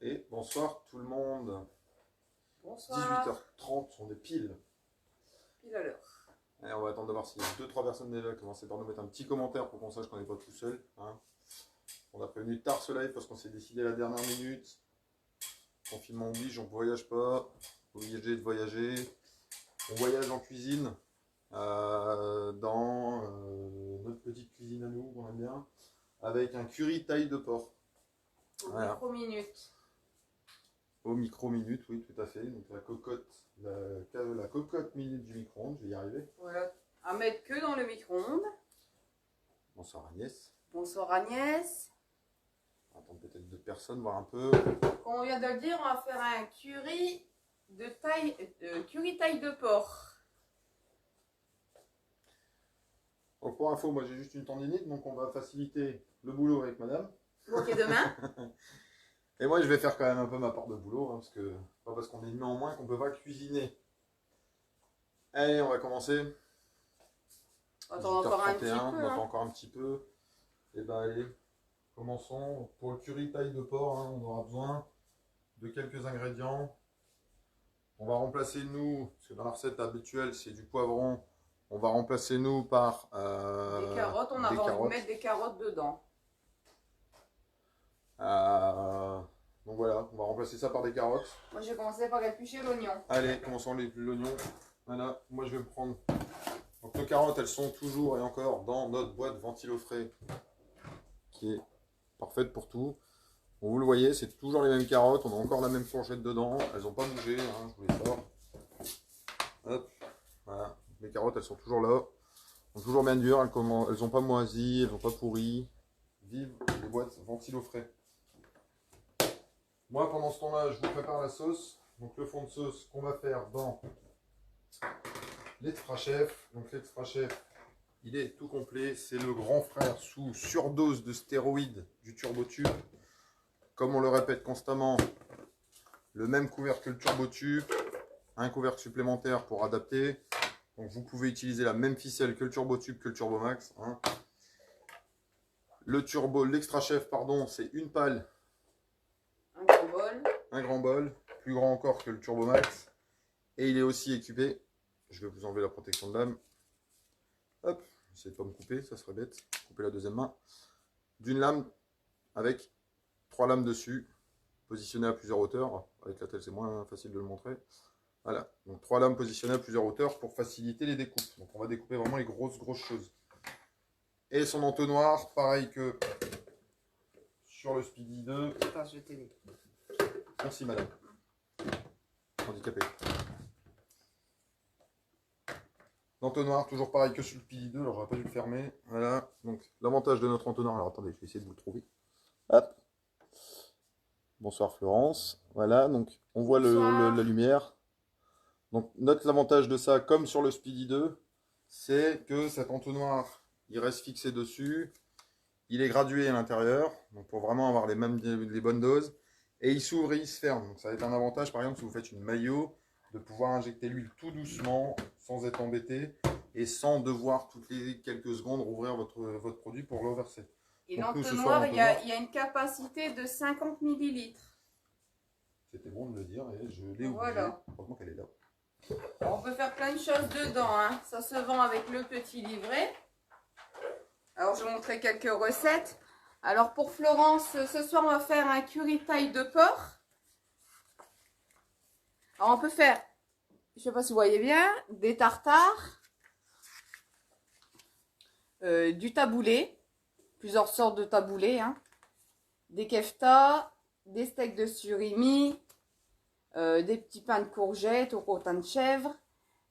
Et bonsoir tout le monde. Bonsoir. 18h30, on est pile. Pile à l'heure. Et on va attendre de voir s'il y a 2-3 personnes déjà. Commencez par nous mettre un petit commentaire pour qu'on sache qu'on n'est pas tout seul. Hein. On a prévenu tard ce live parce qu'on s'est décidé à la dernière minute. Confinement oblige, on ne voyage pas. Obligé de voyager. On voyage en cuisine. Dans notre petite cuisine à nous, qu'on aime bien. Avec un curry taille de porc. Voilà. Micro-minutes. Au micro-minute, oui, tout à fait. Donc la cocotte minute du micro-ondes, je vais y arriver. Voilà. À mettre que dans le micro-ondes. Bonsoir Agnès. Bonsoir Agnès. On va attendre peut-être 2 personnes, voir un peu. Comme on vient de le dire, on va faire un curry taille de porc. Donc pour info, moi j'ai juste une tendinite, donc on va faciliter le boulot avec madame. Ok, demain. Et moi je vais faire quand même un peu ma part de boulot, hein, pas parce qu'on est mis en moins qu'on peut pas cuisiner. Allez, on va commencer. On attend encore un petit peu. On attend encore un petit peu. Et ben allez, commençons. Pour le curry taille de porc, hein, on aura besoin de quelques ingrédients. On va remplacer nous, parce que dans la recette habituelle c'est du poivron, on va remplacer nous par des carottes. On a envie de mettre des carottes dedans. Donc voilà, on va remplacer ça par des carottes. Moi je vais commencer par éplucher l'oignon. Allez, commençons l'oignon. Voilà, moi je vais me prendre. Donc nos carottes, elles sont toujours et encore dans notre boîte ventilo frais, qui est parfaite pour tout. Bon, vous le voyez, c'est toujours les mêmes carottes, on a encore la même fourchette dedans, elles n'ont pas bougé, hein, je vous les sors. Hop, voilà, les carottes, elles sont toujours là, elles sont toujours bien dures, elles n'ont pas moisi, elles n'ont pas pourri. Vive les boîtes ventilo frais. Moi, pendant ce temps-là, je vous prépare la sauce. Donc, le fond de sauce qu'on va faire dans l'Extra Chef. Donc, l'Extra Chef, il est tout complet. C'est le grand frère sous surdose de stéroïdes du TurboTube. Comme on le répète constamment, le même couvercle que le TurboTube. Un couvercle supplémentaire pour adapter. Donc, vous pouvez utiliser la même ficelle que le TurboTube, que le Turbomax. Hein. L'Extra Chef, pardon, c'est une pale. Un grand bol, plus grand encore que le Turbomax. Et il est aussi équipé, je vais vous enlever la protection de lame. Hop, essayez de pas me couper, ça serait bête. Couper la deuxième main. D'une lame avec 3 lames dessus, positionnées à plusieurs hauteurs. Avec la telle, c'est moins facile de le montrer. Voilà, donc 3 lames positionnées à plusieurs hauteurs pour faciliter les découpes. Donc on va découper vraiment les grosses choses. Et son entonnoir, pareil que sur le Speedy 2. Attends, je vais t'aider. Merci madame. Handicapé. L'entonnoir, toujours pareil que sur le Speedy 2, alors j'aurais pas dû le fermer. Voilà, donc l'avantage de notre entonnoir, alors attendez, je vais essayer de vous le trouver. Hop. Bonsoir Florence. Voilà, donc on voit la lumière. Donc note l'avantage de ça, comme sur le Speedy 2, c'est que cet entonnoir, il reste fixé dessus. Il est gradué à l'intérieur, donc pour vraiment avoir les bonnes doses. Et il s'ouvre et il se ferme. Donc ça va être un avantage, par exemple, si vous faites une maillot, de pouvoir injecter l'huile tout doucement, sans être embêté, et sans devoir toutes les quelques secondes rouvrir votre produit pour le reverser. Et l'entonnoir, il y a une capacité de 50 ml. C'était bon de le dire, et je l'ai oublié. Voilà. Heureusement qu'elle est là. On peut faire plein de choses dedans. Hein. Ça se vend avec le petit livret. Alors, je vais montrer quelques recettes. Alors, pour Florence, ce soir, on va faire un curry taille de porc. Alors, on peut faire, je ne sais pas si vous voyez bien, des tartares, du taboulé, plusieurs sortes de taboulé, hein, des keftas, des steaks de surimi, des petits pains de courgettes au crottin de chèvre,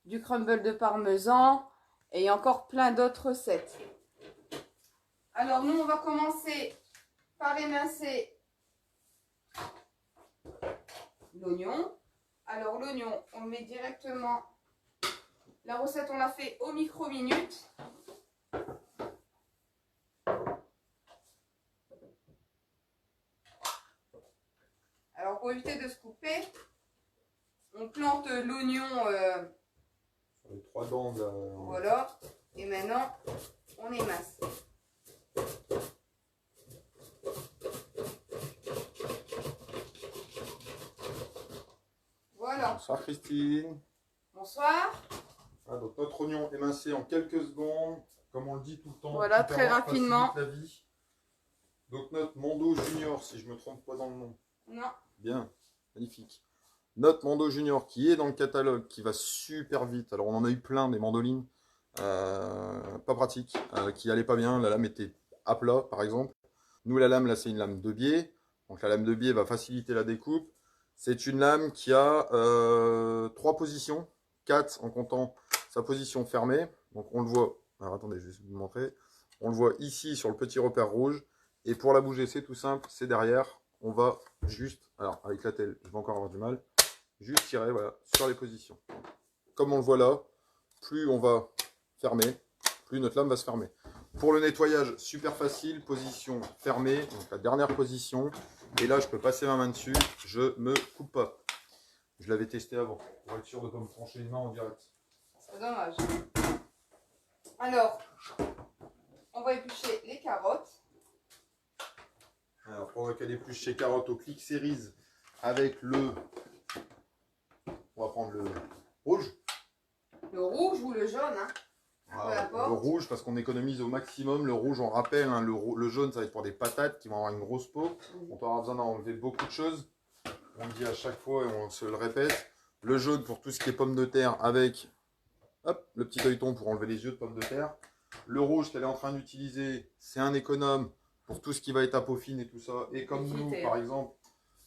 du crumble de parmesan et encore plein d'autres recettes. Alors, nous, on va commencer par émincer l'oignon. Alors, l'oignon, on le met directement. La recette, on l'a fait au micro-minute. Alors, pour éviter de se couper, on plante l'oignon sur les 3 dents de... Voilà. Et maintenant, on émince. Voilà. Bonsoir Christine. Bonsoir. Ah, donc notre oignon émincé en quelques secondes, comme on le dit tout le temps. Voilà, très rapidement. La vie. Donc notre Mondo Junior, si je me trompe pas dans le nom. Non. Bien, magnifique. Notre Mondo Junior qui est dans le catalogue, qui va super vite. Alors on en a eu plein des mandolines, pas pratiques, qui allaient pas bien. La lame était à plat par exemple. Nous la lame là c'est une lame de biais. Donc la lame de biais va faciliter la découpe. C'est une lame qui a 3 positions, 4 en comptant sa position fermée. Donc on le voit, alors attendez, je vais vous montrer. On le voit ici sur le petit repère rouge. Et pour la bouger, c'est tout simple, c'est derrière. On va juste, alors avec la telle, je vais encore avoir du mal, juste tirer voilà, sur les positions. Comme on le voit là, plus on va fermer, plus notre lame va se fermer. Pour le nettoyage, super facile, position fermée, donc la dernière position. Et là, je peux passer ma main dessus, je me coupe pas. Je l'avais testé avant, pour être sûr de ne pas me trancher une main en direct. C'est dommage. Alors, on va éplucher les carottes. Alors, pour qu'elle épluche chez carottes au Click Series avec le... On va prendre le rouge. Le rouge ou le jaune, hein. Le rouge parce qu'on économise au maximum. Le rouge, on rappelle, hein, le jaune, ça va être pour des patates qui vont avoir une grosse peau. On aura besoin d'enlever beaucoup de choses. On le dit à chaque fois et on se le répète. Le jaune pour tout ce qui est pommes de terre avec hop, le petit feuilleton pour enlever les yeux de pommes de terre. Le rouge qu'elle est en train d'utiliser, c'est un économe pour tout ce qui va être à peau fine et tout ça. Et comme nous, par exemple,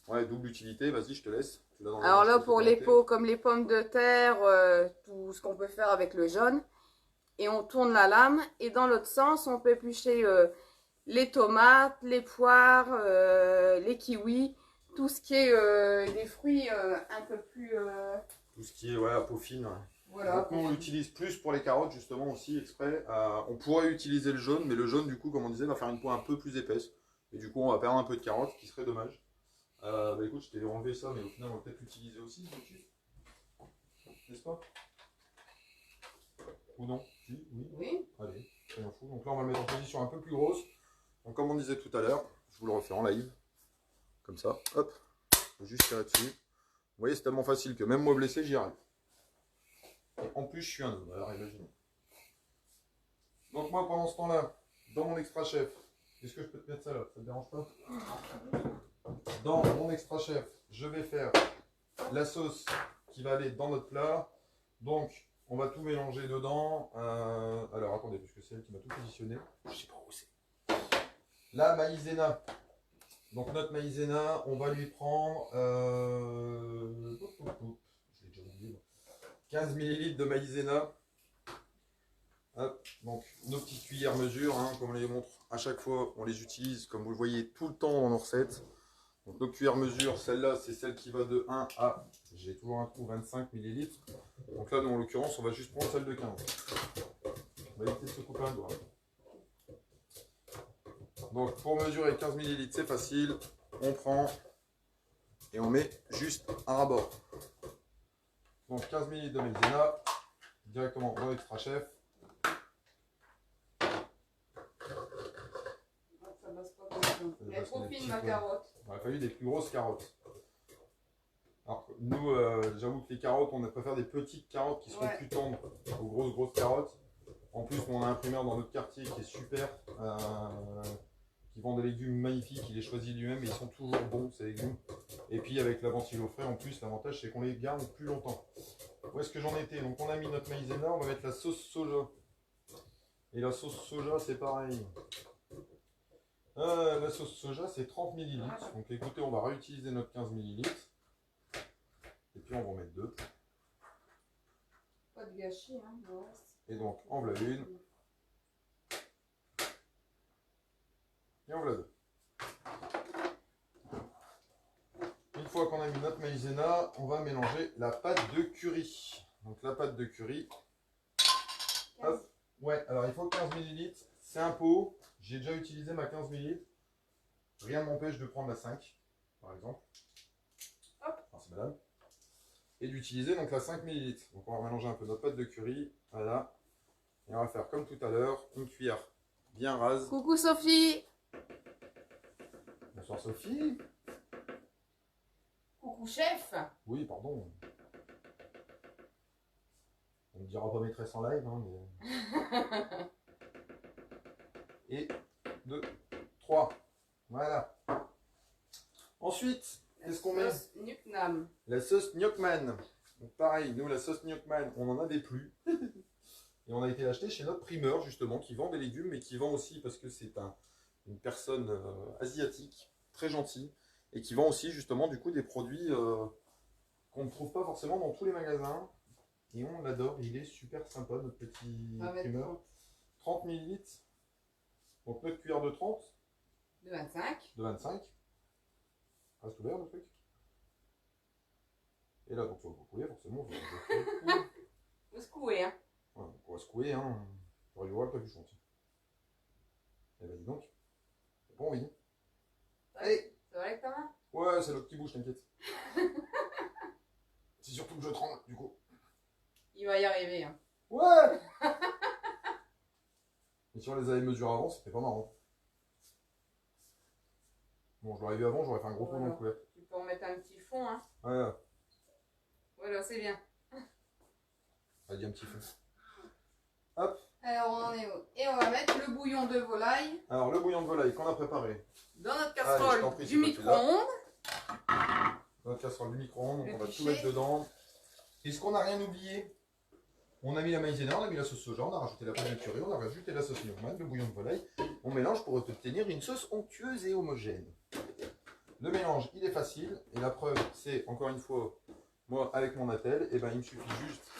ouais, double utilité, vas-y, je te laisse. Alors là, pour les peaux, comme les pommes de terre, tout ce qu'on peut faire avec le jaune. Et on tourne la lame. Et dans l'autre sens, on peut éplucher les tomates, les poires, les kiwis. Tout ce qui est des fruits un peu plus... Tout ce qui est ouais, à peau fine. Ouais. Voilà. Donc nous, on l'utilise plus pour les carottes, justement, aussi, exprès. On pourrait utiliser le jaune, mais le jaune, du coup, comme on disait, va faire une peau un peu plus épaisse. Et du coup, on va perdre un peu de carottes, ce qui serait dommage. Bah écoute, je t'ai enlevé ça, mais au final, on va peut-être l'utiliser aussi, n'est-ce pas? Ou non? Si, oui. Oui. Allez, rien fou. Donc là, on va le mettre en position un peu plus grosse. Donc comme on disait tout à l'heure, je vous le refais en live. Comme ça, hop. Juste tirer dessus. Vous voyez, c'est tellement facile que même moi blessé, j'y arrive. Et en plus, je suis un homme, alors imaginez. Donc moi, pendant ce temps-là, dans mon extra chef, est-ce que je peux te mettre ça là? Ça te dérange pas? Dans mon extra chef, je vais faire la sauce qui va aller dans notre plat. Donc, on va tout mélanger dedans. Alors, attendez, parce que c'est elle qui m'a tout positionné. Je sais pas où c'est. La maïzena. Donc, notre maïzena, on va lui prendre... je l'ai déjà oublié. 15 ml de maïzena. Hop, donc, nos petites cuillères mesure, hein, comme on les montre à chaque fois, on les utilise, comme vous le voyez, tout le temps dans nos recettes. Donc, nos cuillères mesure, celle-là, c'est celle qui va de 1 à, j'ai toujours un trou, 25 ml. Donc là, nous, en l'occurrence, on va juste prendre celle de 15. On va éviter de se couper un doigt. Donc, pour mesurer 15 ml, c'est facile. On prend et on met juste un rabord. Donc, 15 ml de maïzena, directement dans l'extra chef. Elle est trop fine, ma carotte. Il aurait fallu des plus grosses carottes. Alors, nous, j'avoue que les carottes, on préfère des petites carottes qui seront plus tendres aux grosses carottes. En plus, on a un imprimeur dans notre quartier qui est super, qui vend des légumes magnifiques. Il les choisit lui-même et ils sont toujours bons, ces légumes. Et puis, avec la ventile au frais, en plus, l'avantage, c'est qu'on les garde plus longtemps. Où est-ce que j'en étais? Donc, on a mis notre maïzena, on va mettre la sauce soja. Et la sauce soja, c'est pareil. La sauce soja, c'est 30 ml. Donc, écoutez, on va réutiliser notre 15 ml. Et puis on va en mettre 2. Pas de gâchis, hein. Et donc en voilà une. Et en voilà 2. Une fois qu'on a mis notre maïzena, on va mélanger la pâte de curry. Donc la pâte de curry. Hop. Ouais, alors il faut 15 ml. C'est un pot. J'ai déjà utilisé ma 15 ml. Rien ne m'empêche de prendre la 5, par exemple. Hop. Merci madame. Et d'utiliser donc la 5 ml. Donc on va mélanger un peu notre pâte de curry, voilà. Et on va faire comme tout à l'heure, une cuillère bien rase. Coucou Sophie. Bonsoir Sophie. Coucou chef. Oui, pardon. ne dira pas maîtresse en live, hein, mais... Et 2, 3. Voilà. Ensuite, qu'est-ce qu'on met? La sauce Nuc Nam. La sauce Gnocchman. Donc pareil, nous, la sauce Gnocchman, on n'en avait plus. Et on a été l'acheter chez notre primeur, justement, qui vend des légumes, mais qui vend aussi, parce que c'est une personne asiatique, très gentille, et qui vend aussi, justement, du coup, des produits qu'on ne trouve pas forcément dans tous les magasins. Et on l'adore, il est super sympa, notre petit primeur. 30 ml. Donc notre cuillère de 30. De 25. De 25. Reste ouvert le truc. Et là, donc, vous pouvez forcément. Vous secouez, hein. Ouais, on va secouer, hein. J'aurais dû voir le capuchon. Et vas-y donc. T'as pas envie? Allez. Ça va avec ta main? Ouais, c'est l'autre qui bouge, t'inquiète. C'est surtout que je tremble, du coup. Il va y arriver, hein. Ouais. Et si on les avait mesurés avant, c'était pas marrant. Bon, je l'aurais vu avant, j'aurais fait un gros trou dans le couvercle. Tu peux en mettre un petit fond, hein. Ouais. Voilà, c'est bien. Vas-y, un petit fond. Hop. Alors, on en est où? Et on va mettre le bouillon de volaille. Alors, le bouillon de volaille qu'on a préparé. Dans notre casserole prie, du micro-ondes. Dans notre casserole du micro-ondes, donc on va tout mettre dedans. Est-ce qu'on n'a rien oublié? On a mis la maïzena, on a mis la sauce soja, on a rajouté la pâte de curry, on a rajouté la sauce Gnocchman, le bouillon de volaille. On mélange pour obtenir une sauce onctueuse et homogène. Le mélange, il est facile. Et la preuve, c'est, encore une fois, moi, avec mon attel, et ben, il me suffit juste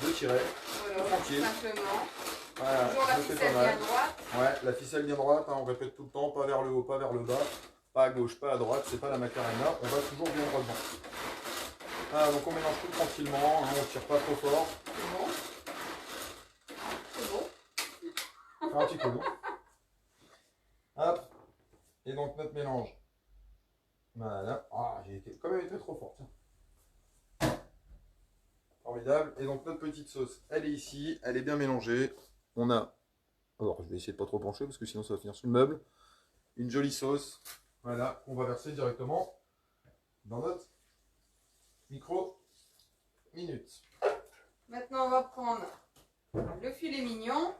de tirer. Voilà, tranquille. Simplement. Voilà, toujours la ficelle bien droite. Ouais, la ficelle bien droite, hein, on répète tout le temps, pas vers le haut, pas vers le bas, pas à gauche, pas à droite, c'est pas la macarena, on va toujours bien droit devant. Voilà, donc on mélange tout tranquillement, hein, on tire pas trop fort. C'est bon. Un petit peu d'eau. Hop. Et donc notre mélange. Voilà. Ah, j'ai quand même été trop fort. Tiens. Formidable. Et donc notre petite sauce, elle est ici, elle est bien mélangée. On a, alors je vais essayer de pas trop pencher parce que sinon ça va finir sur le meuble. Une jolie sauce, voilà, qu'on va verser directement dans notre micro-minute. Maintenant, on va prendre le filet mignon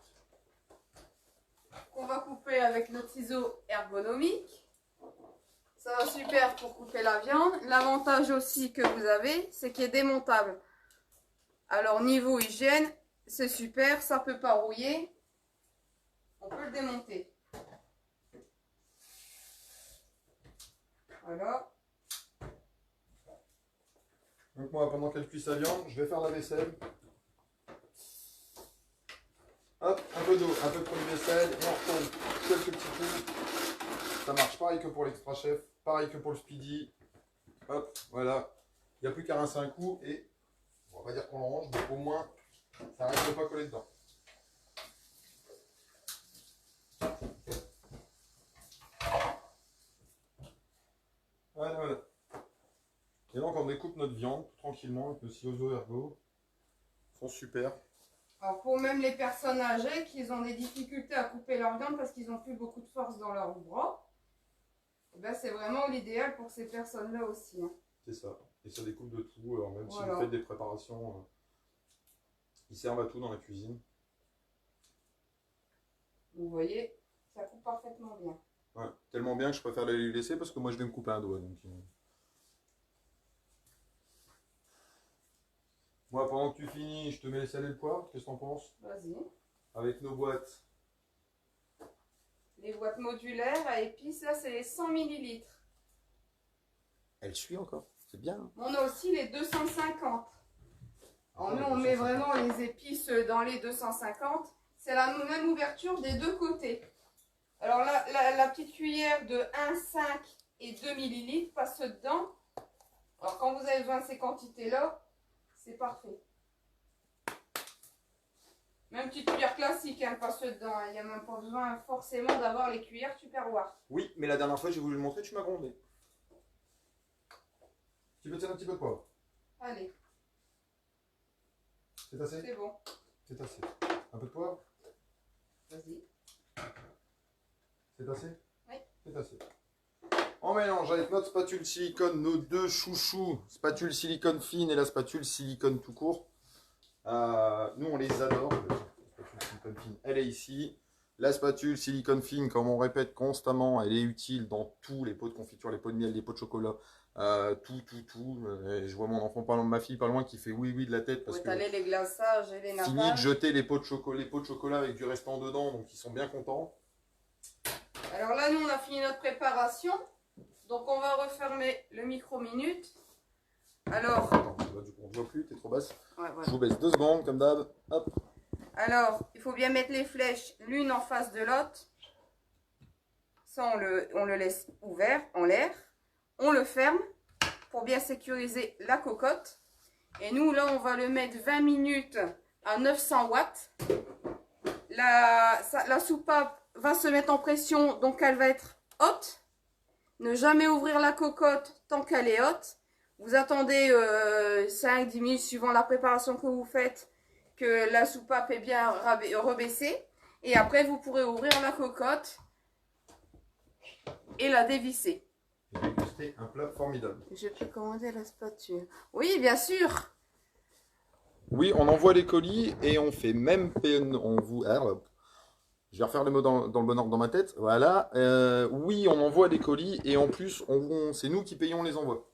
qu'on va couper avec notre ciseau ergonomique. Ça va super pour couper la viande. L'avantage aussi que vous avez, c'est qu'il est démontable. Alors, niveau hygiène, c'est super, ça peut pas rouiller. On peut le démonter. Voilà. Donc moi, pendant qu'elle cuit sa viande, je vais faire la vaisselle. Hop, un peu d'eau, un peu de produit vaisselle, et on retourne quelques petits coups. Ça marche pareil que pour l'extra chef, pareil que pour le speedy. Hop, voilà. Il n'y a plus qu'à rincer un coup et on va pas dire qu'on le range, mais au moins ça reste pas collé dedans. Voilà, voilà. Et donc on découpe notre viande tout tranquillement avec le ciseau ergo. Ils sont super. Alors pour même les personnes âgées qui ont des difficultés à couper leur viande parce qu'ils n'ont plus beaucoup de force dans leurs bras, eh ben c'est vraiment l'idéal pour ces personnes-là aussi. Hein. C'est ça. Et ça découpe de tout. Alors même voilà. Si vous faites des préparations, ils servent à tout dans la cuisine. Vous voyez, ça coupe parfaitement bien. Ouais, tellement bien que je préfère les laisser parce que moi je vais me couper un doigt. Donc, Moi, pendant que tu finis, je te mets les sel et le poivre. Qu'est-ce que t'en penses? Vas-y. Avec nos boîtes. Les boîtes modulaires à épices, là, c'est les 100 ml. Elle suit encore. C'est bien. Hein. On a aussi les 250. Alors, nous, on met vraiment les épices dans les 250. C'est la même ouverture des deux côtés. Alors, la petite cuillère de 1,5 et 2 ml passe dedans. Alors, quand vous avez besoin de ces quantités-là, c'est parfait. Même petite cuillère classique, elle passe dedans. Il n'y a même pas besoin forcément d'avoir les cuillères Tupperware. Oui, mais la dernière fois, j'ai voulu le montrer, tu m'as grondé. Tu veux tirer un petit peu de poivre? Allez. C'est assez? C'est bon. C'est assez. Un peu de poivre? Vas-y. C'est assez? Oui. C'est assez. On mélange avec notre spatule silicone, nos deux chouchous, spatule silicone fine et la spatule silicone tout court. Nous, on les adore. La spatule silicone fine, elle est ici. La spatule silicone fine, comme on répète constamment, elle est utile dans tous les pots de confiture, les pots de miel, les pots de chocolat, tout. Je vois mon enfant, ma fille pas loin, qui fait oui de la tête parce que étaler les glaçages et les fini de nappages. jeter les pots de chocolat avec du restant dedans, donc ils sont bien contents. Alors là, nous, on a fini notre préparation. Donc, on va refermer le micro-minute. Alors... Attends, là, du coup, on ne voit plus, t'es trop basse. Ouais, voilà. Je vous baisse 2 secondes, comme d'hab. Hop. Alors, il faut bien mettre les flèches l'une en face de l'autre. Ça, on le laisse ouvert, en l'air. On le ferme pour bien sécuriser la cocotte. Et nous, là, on va le mettre 20 minutes à 900 watts. La soupape va se mettre en pression, donc elle va être haute. Ne jamais ouvrir la cocotte tant qu'elle est haute. Vous attendez 5-10 minutes suivant la préparation que vous faites, que la soupape est bien rebaissée. Et après, vous pourrez ouvrir la cocotte et la dévisser. Et déguster un plat formidable. Je peux commander la spatule. Oui, bien sûr. Oui, on envoie les colis et on fait même... Je vais refaire les mots dans le bon ordre dans ma tête. Voilà. Oui, on envoie des colis et en plus, c'est nous qui payons les envois.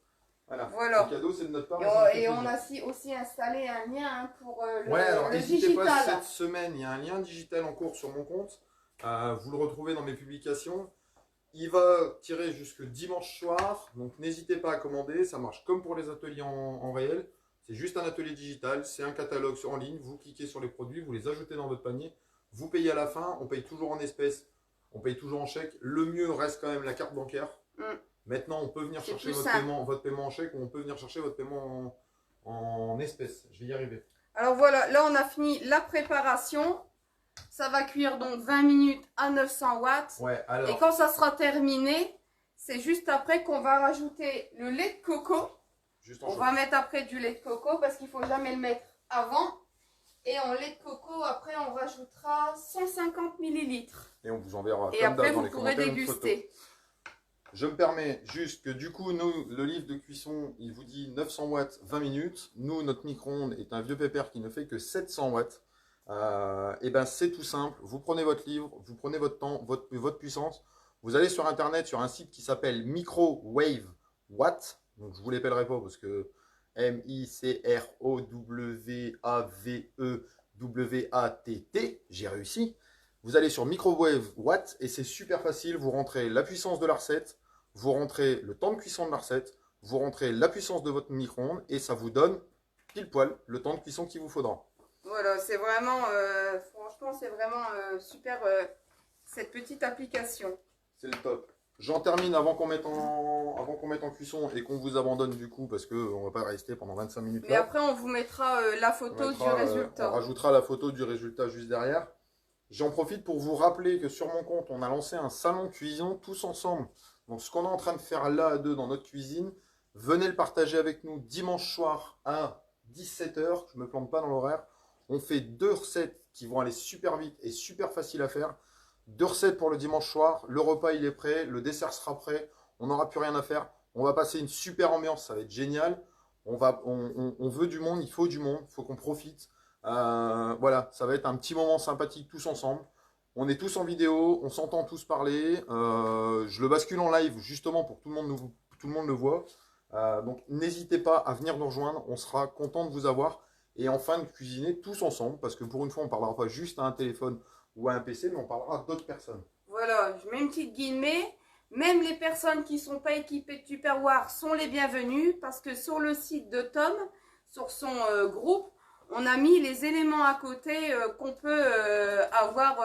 Voilà. Le cadeau, c'est de notre part. Et on a aussi installé un lien pour alors le n'hésitez digital. pas, cette semaine, il y a un lien digital en cours sur mon compte. Vous le retrouvez dans mes publications. Il va tirer jusque dimanche soir. Donc n'hésitez pas à commander. Ça marche comme pour les ateliers en réel. C'est juste un atelier digital. C'est un catalogue en ligne. Vous cliquez sur les produits, vous les ajoutez dans votre panier. Vous payez à la fin, on paye toujours en espèces, on paye toujours en chèque. Le mieux reste quand même la carte bancaire. Maintenant, on peut venir chercher votre paiement en chèque ou on peut venir chercher votre paiement en espèces. Je vais y arriver. Alors voilà, là on a fini la préparation. Ça va cuire donc 20 minutes à 900 watts. Ouais, alors... Et quand ça sera terminé, c'est juste après qu'on va rajouter le lait de coco. On va mettre après du lait de coco parce qu'il ne faut jamais le mettre avant. Et en lait de coco, après, on rajoutera 150 millilitres. Et on vous enverra et après, vous pourrez déguster. Je me permets juste que du coup, nous, le livre de cuisson, il vous dit 900 watts, 20 minutes. Nous, notre micro-ondes est un vieux pépère qui ne fait que 700 watts. Et ben c'est tout simple. Vous prenez votre livre, vous prenez votre temps, votre puissance. Vous allez sur Internet, sur un site qui s'appelle Microwave Watt. Donc, je ne vous l'appellerai pas parce que... Microwave-Watt, j'ai réussi. Vous allez sur Microwave Watt et c'est super facile. Vous rentrez la puissance de la recette, vous rentrez le temps de cuisson de la recette, vous rentrez la puissance de votre micro-ondes et ça vous donne pile poil le temps de cuisson qu'il vous faudra. Voilà, c'est vraiment, franchement, c'est vraiment super cette petite application. C'est le top. J'en termine avant qu'on mette en cuisson et qu'on vous abandonne du coup parce qu'on ne va pas rester pendant 25 minutes. Mais après, on vous mettra la photo du résultat. On rajoutera la photo du résultat juste derrière. J'en profite pour vous rappeler que sur mon compte, on a lancé un salon cuisine tous ensemble. Donc ce qu'on est en train de faire là à deux dans notre cuisine, venez le partager avec nous dimanche soir à 17 h. Je ne me plante pas dans l'horaire. On fait 2 recettes qui vont aller super vite et super faciles à faire. 2 recettes pour le dimanche soir, le repas il est prêt, le dessert sera prêt, on n'aura plus rien à faire. On va passer une super ambiance, ça va être génial. On veut du monde, il faut du monde, il faut qu'on profite. Voilà, ça va être un petit moment sympathique tous ensemble. On est tous en vidéo, on s'entend tous parler. Je le bascule en live justement pour que tout le monde le voit. Donc n'hésitez pas à venir nous rejoindre, on sera content de vous avoir. Et enfin de cuisiner tous ensemble, parce que pour une fois on ne parlera pas juste à un téléphone ou à un PC, mais on parlera d'autres personnes. Voilà, je mets une petite guillemets. Même les personnes qui ne sont pas équipées de Tupperware sont les bienvenues, parce que sur le site de Tom, sur son groupe, on a mis les éléments à côté qu'on peut avoir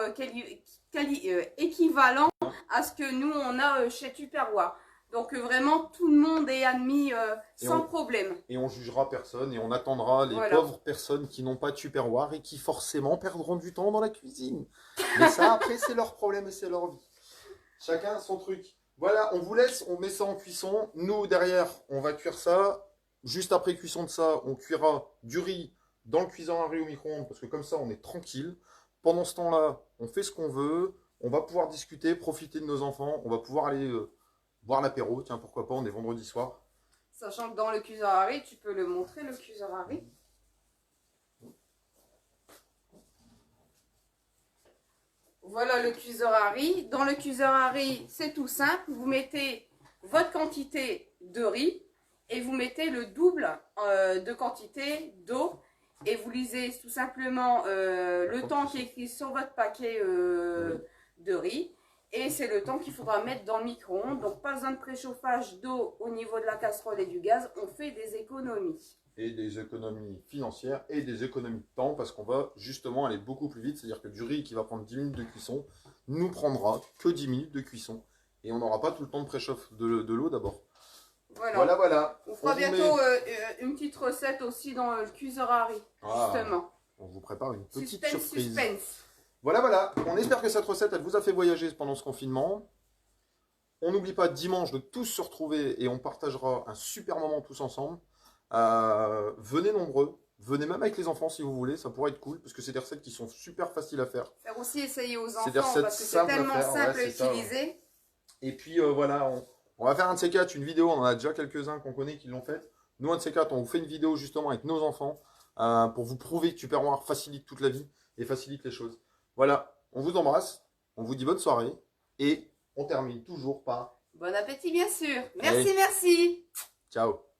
équivalent à ce que nous on a chez Tupperware. Donc vraiment tout le monde est admis sans problème. Et on jugera personne et on attendra les pauvres personnes qui n'ont pas de Tupperware et qui forcément perdront du temps dans la cuisine. Mais ça après c'est leur problème et c'est leur vie. Chacun son truc. Voilà, on vous laisse, on met ça en cuisson. Nous derrière on va cuire ça. Juste après cuisson de ça, on cuira du riz dans le cuiseur à riz au micro-ondes parce que comme ça on est tranquille. Pendant ce temps-là, on fait ce qu'on veut. On va pouvoir discuter, profiter de nos enfants. On va pouvoir aller... boire l'apéro, tiens, pourquoi pas, on est vendredi soir. Sachant que dans le cuiseur à riz, tu peux le montrer, le cuiseur à riz. Voilà le cuiseur à riz. Dans le cuiseur à riz, c'est tout simple. Vous mettez votre quantité de riz et vous mettez le double de quantité d'eau. Et vous lisez tout simplement le temps qui est écrit sur votre paquet de riz. Et c'est le temps qu'il faudra mettre dans le micro-ondes. Donc pas besoin de préchauffage d'eau au niveau de la casserole et du gaz. On fait des économies. Et des économies financières et des économies de temps parce qu'on va justement aller beaucoup plus vite. C'est-à-dire que du riz qui va prendre 10 minutes de cuisson nous prendra que 10 minutes de cuisson. Et on n'aura pas tout le temps de préchauffe de l'eau d'abord. Voilà. Voilà. On fera bientôt une petite recette aussi dans le cuiseur à riz, justement. On vous prépare une petite Suspense, surprise. suspense. Voilà. On espère que cette recette, elle vous a fait voyager pendant ce confinement. On n'oublie pas dimanche de tous se retrouver et on partagera un super moment tous ensemble. Venez nombreux. Venez même avec les enfants si vous voulez, ça pourrait être cool parce que c'est des recettes qui sont super faciles à faire. Faire aussi essayer aux enfants des recettes parce que c'est tellement simple à ça, utiliser. Et puis voilà, on va faire un de ces quatre, une vidéo, on en a déjà quelques-uns qu'on connaît qui l'ont fait. Nous, un de ces quatre, on vous fait une vidéo justement avec nos enfants pour vous prouver que Tupperware facilite toute la vie et facilite les choses. Voilà, on vous embrasse, on vous dit bonne soirée et on termine toujours par... Bon appétit bien sûr. Merci, Allez. merci. Ciao.